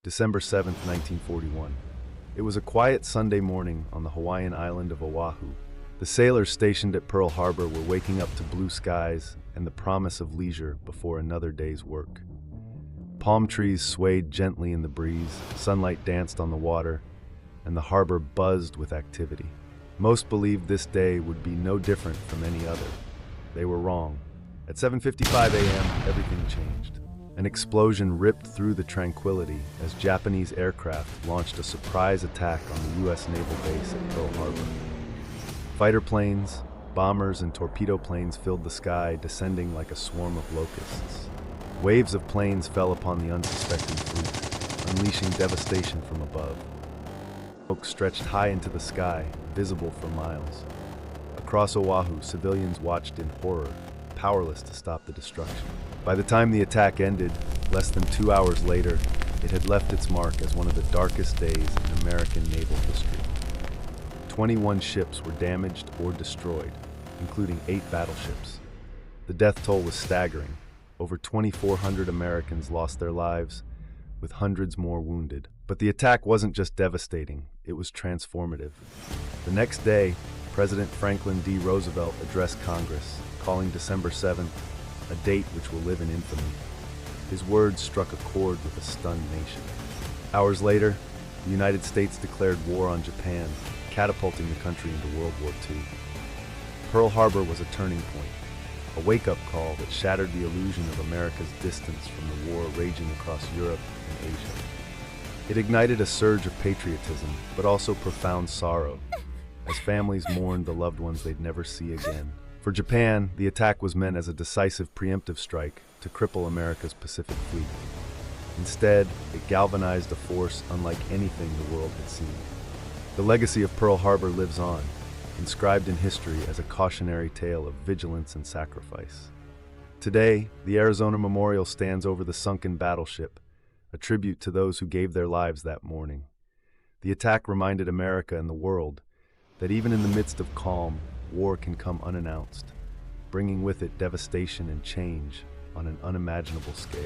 December 7th, 1941. It was a quiet Sunday morning on the Hawaiian island of Oahu. The sailors stationed at Pearl Harbor were waking up to blue skies and the promise of leisure before another day's work. Palm trees swayed gently in the breeze, sunlight danced on the water, and the harbor buzzed with activity. Most believed this day would be no different from any other. They were wrong. At 7:55 a.m., everything changed. An explosion ripped through the tranquility as Japanese aircraft launched a surprise attack on the U.S. naval base at Pearl Harbor. Fighter planes, bombers, and torpedo planes filled the sky, descending like a swarm of locusts. Waves of planes fell upon the unsuspecting fleet, unleashing devastation from above. Smoke stretched high into the sky, visible for miles. Across Oahu, civilians watched in horror, powerless to stop the destruction. By the time the attack ended, less than 2 hours later, it had left its mark as one of the darkest days in American naval history. 21 ships were damaged or destroyed, including 8 battleships. The death toll was staggering. Over 2,400 Americans lost their lives, with hundreds more wounded. But the attack wasn't just devastating, it was transformative. The next day, President Franklin D. Roosevelt addressed Congress, calling December 7th a date which will live in infamy. His words struck a chord with a stunned nation. Hours later, the United States declared war on Japan, catapulting the country into World War II. Pearl Harbor was a turning point, a wake-up call that shattered the illusion of America's distance from the war raging across Europe and Asia. It ignited a surge of patriotism, but also profound sorrow, as families mourned the loved ones they'd never see again. For Japan, the attack was meant as a decisive preemptive strike to cripple America's Pacific Fleet. Instead, it galvanized a force unlike anything the world had seen. The legacy of Pearl Harbor lives on, inscribed in history as a cautionary tale of vigilance and sacrifice. Today, the Arizona Memorial stands over the sunken battleship, a tribute to those who gave their lives that morning. The attack reminded America and the world that even in the midst of calm, war can come unannounced, bringing with it devastation and change on an unimaginable scale.